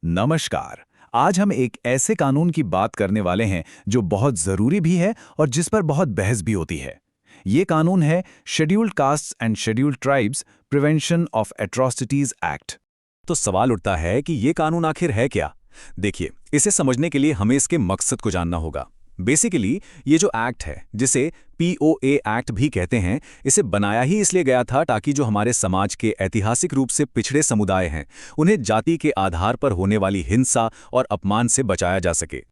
नमस्कार। आज हम एक ऐसे कानून की बात करने वाले हैं जो बहुत जरूरी भी है और जिस पर बहुत बहस भी होती है। ये कानून है scheduled castes and scheduled tribes prevention of atrocities act. तो सवाल उठता है कि ये कानून आखिर है क्या। देखिए, इसे समझने के लिए हमें इसके मकसद को जानना होगा। बेसिकली ये जो एक्ट है, जिसे पीओए एक्ट भी कहते हैं, इसे बनाया ही इसलिए गया था ताकि जो हमारे समाज के ऐतिहासिक रूप से पिछड़े समुदाय हैं, उन्हें जाति के आधार पर होने वाली हिंसा और अपमान से बचाया जा सके।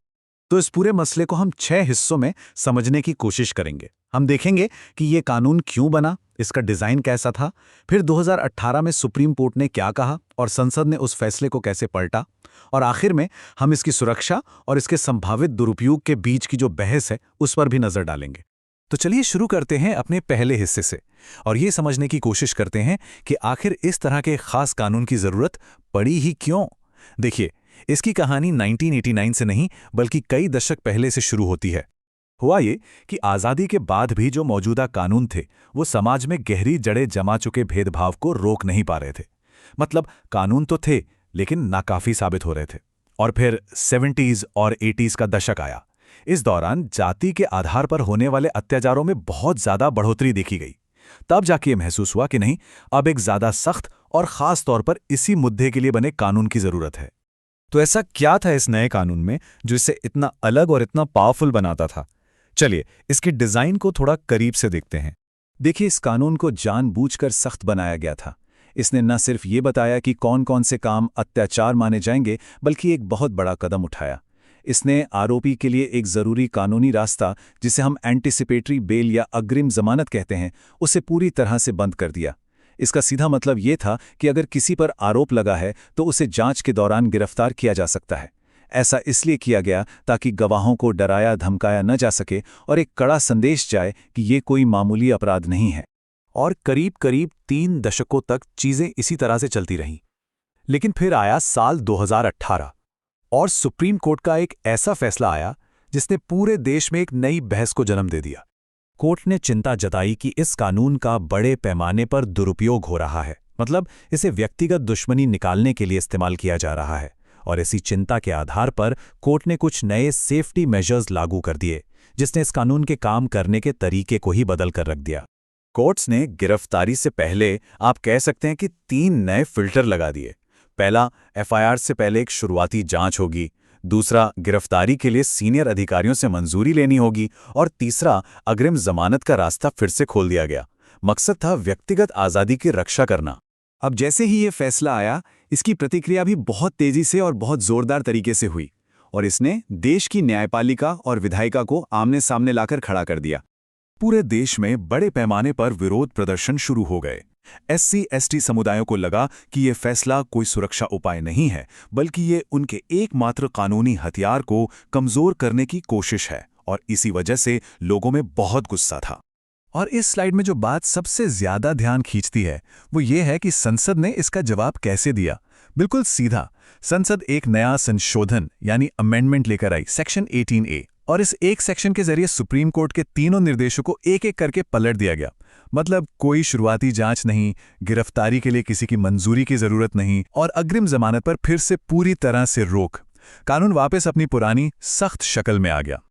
तो इस पूरे मसले को हम 6 हिस्सों में समझने की कोशिश करेंगे। हम देखेंगे कि ये कानून क्यों बना, इसका डिजाइन कैसा था, फिर 2018 में सुप्रीम कोर्ट ने क्या कहा और संसद ने उस फैसले को कैसे पलटा, और आखिर में हम इसकी सुरक्षा और इसके संभावित दुरुपयोग के बीच की जो बहस है उस पर भी नजर डालेंगे। तो चलिए शुरू करते हैं अपने पहले हिस्से से और ये समझने की कोशिश करते हैं कि आखिर इस तरह के खास कानून की जरूरत पड़ी ही क्यों। देखिए, इसकी कहानी 1989 से नहीं बल्कि कई दशक पहले से शुरू होती है। हुआ ये कि आज़ादी के बाद भी जो मौजूदा कानून थे वो समाज में गहरी जड़ें जमा चुके भेदभाव को रोक नहीं पा रहे थे। मतलब कानून तो थे लेकिन नाकाफी साबित हो रहे थे। और फिर 70s और 80s का दशक आया। इस दौरान जाति के आधार पर होने वाले अत्याचारों में बहुत ज्यादा बढ़ोतरी देखी गई। तब जाके ये महसूस हुआ कि नहीं, अब एक ज्यादा सख्त और खास तौर पर इसी मुद्दे के लिए बने कानून की जरूरत है। तो ऐसा क्या था इस नए कानून में जो इसे इतना अलग और इतना पावरफुल बनाता था? चलिए इसके डिजाइन को थोड़ा करीब से देखते हैं। देखिए, इस कानून को जानबूझकर सख्त बनाया गया था। इसने न सिर्फ ये बताया कि कौन कौन से काम अत्याचार माने जाएंगे, बल्कि एक बहुत बड़ा कदम उठाया। इसने आरोपी के लिए एक जरूरी कानूनी रास्ता, जिसे हम एंटीसिपेटरी बेल या अग्रिम जमानत कहते हैं, उसे पूरी तरह से बंद कर दिया। इसका सीधा मतलब ये था कि अगर किसी पर आरोप लगा है तो उसे जांच के दौरान गिरफ्तार किया जा सकता है। ऐसा इसलिए किया गया ताकि गवाहों को डराया धमकाया न जा सके और एक कड़ा संदेश जाए कि ये कोई मामूली अपराध नहीं है। और करीब करीब 3 दशकों तक चीजें इसी तरह से चलती रहीं। लेकिन फिर आया साल 2018 और सुप्रीम कोर्ट का एक ऐसा फैसला आया जिसने पूरे देश में एक नई बहस को जन्म दे दिया। कोर्ट ने चिंता जताई कि इस कानून का बड़े पैमाने पर दुरुपयोग हो रहा है। मतलब इसे व्यक्तिगत दुश्मनी निकालने के लिए इस्तेमाल किया जा रहा है। और इसी चिंता के आधार पर कोर्ट ने कुछ नए सेफ्टी मेजर्स लागू कर दिए, जिसने इस कानून के काम करने के तरीके को ही बदल कर रख दिया। कोर्ट्स ने गिरफ्तारी से पहले आप कह सकते हैं कि 3 नए फिल्टर लगा दिए। पहला, एफआईआर से पहले एक शुरुआती जांच होगी। दूसरा, गिरफ्तारी के लिए सीनियर अधिकारियों से मंजूरी लेनी होगी। और तीसरा, अग्रिम जमानत का रास्ता फिर से खोल दिया गया। मकसद था व्यक्तिगत आज़ादी की रक्षा करना। अब जैसे ही ये फैसला आया, इसकी प्रतिक्रिया भी बहुत तेजी से और बहुत जोरदार तरीके से हुई और इसने देश की न्यायपालिका और विधायिका को आमने सामने लाकर खड़ा कर दिया। पूरे देश में बड़े पैमाने पर विरोध प्रदर्शन शुरू हो गए। SC/ST समुदायों को लगा कि ये फैसला कोई सुरक्षा उपाय नहीं है, बल्कि ये उनके एकमात्र कानूनी हथियार को कमजोर करने की कोशिश है। और इसी वजह से लोगों में बहुत गुस्सा था। और इस स्लाइड में जो बात सबसे ज्यादा ध्यान खींचती है वो ये है कि संसद ने इसका जवाब कैसे दिया। बिल्कुल सीधा, संसद एक नया संशोधन यानी अमेंडमेंट लेकर आई, सेक्शन 18A, और इस एक सेक्शन के जरिए सुप्रीम कोर्ट के तीनों निर्देशों को एक एक करके पलट दिया गया। मतलब कोई शुरुआती जांच नहीं, गिरफ्तारी के लिए किसी की मंजूरी की जरूरत नहीं, और अग्रिम जमानत पर फिर से पूरी तरह से रोक। कानून वापस अपनी पुरानी सख्त शक्ल में आ गया।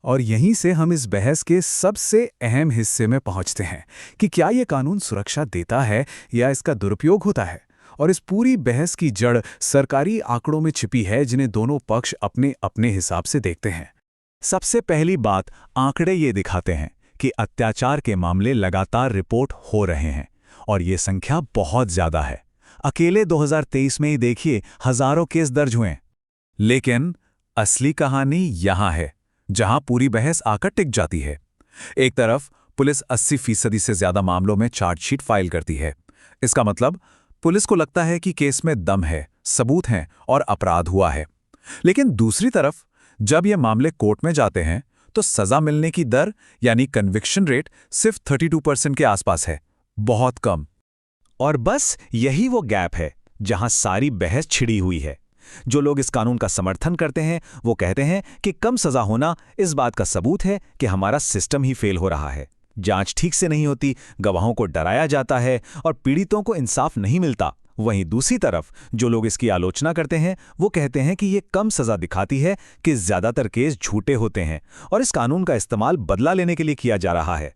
और यहीं से हम इस बहस के सबसे अहम हिस्से में पहुंचते हैं कि क्या ये कानून सुरक्षा देता है या इसका दुरुपयोग होता है। और इस पूरी बहस की जड़ सरकारी आंकड़ों में छिपी है, जिन्हें दोनों पक्ष अपने अपने हिसाब से देखते हैं। सबसे पहली बात, आंकड़े ये दिखाते हैं कि अत्याचार के मामले लगातार रिपोर्ट हो रहे हैं और ये संख्या बहुत ज्यादा है। अकेले 2023 में ही देखिए, हजारों केस दर्ज हुए। लेकिन असली कहानी यहां है जहां पूरी बहस आकर टिक जाती है। एक तरफ पुलिस 80% से ज्यादा मामलों में चार्जशीट फाइल करती है। इसका मतलब पुलिस को लगता है कि केस में दम है, सबूत हैं और अपराध हुआ है। लेकिन दूसरी तरफ जब ये मामले कोर्ट में जाते हैं तो सजा मिलने की दर यानी कन्विक्शन रेट सिर्फ 32% के आसपास है, बहुत कम। और बस यही वो गैप है जहां सारी बहस छिड़ी हुई है। जो लोग इस कानून का समर्थन करते हैं वो कहते हैं कि कम सजा होना इस बात का सबूत है कि हमारा सिस्टम ही फेल हो रहा है, जांच ठीक से नहीं होती, गवाहों को डराया जाता है और पीड़ितों को इंसाफ नहीं मिलता। वहीं दूसरी तरफ जो लोग इसकी आलोचना करते हैं वो कहते हैं कि ये कम सजा दिखाती है कि ज्यादातर केस झूठे होते हैं और इस कानून का इस्तेमाल बदला लेने के लिए किया जा रहा है।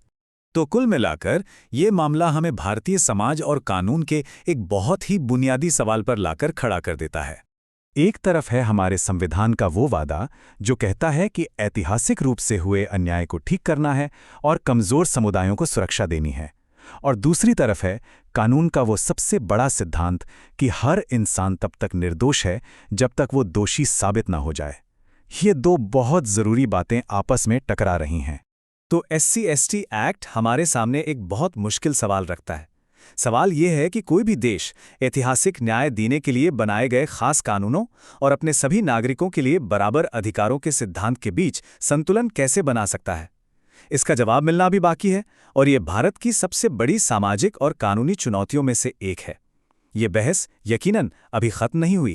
तो कुल मिलाकर ये मामला हमें भारतीय समाज और कानून के एक बहुत ही बुनियादी सवाल पर लाकर खड़ा कर देता है। एक तरफ है हमारे संविधान का वो वादा जो कहता है कि ऐतिहासिक रूप से हुए अन्याय को ठीक करना है और कमजोर समुदायों को सुरक्षा देनी है, और दूसरी तरफ है कानून का वो सबसे बड़ा सिद्धांत कि हर इंसान तब तक निर्दोष है जब तक वो दोषी साबित ना हो जाए। ये दो बहुत ज़रूरी बातें आपस में टकरा रही हैं। तो SC/ST एक्ट हमारे सामने एक बहुत मुश्किल सवाल रखता है। सवाल ये है कि कोई भी देश ऐतिहासिक न्याय देने के लिए बनाए गए खास कानूनों और अपने सभी नागरिकों के लिए बराबर अधिकारों के सिद्धांत के बीच संतुलन कैसे बना सकता है। इसका जवाब मिलना अभी बाकी है, और ये भारत की सबसे बड़ी सामाजिक और कानूनी चुनौतियों में से एक है। ये बहस यकीनन अभी खत्म नहीं हुई।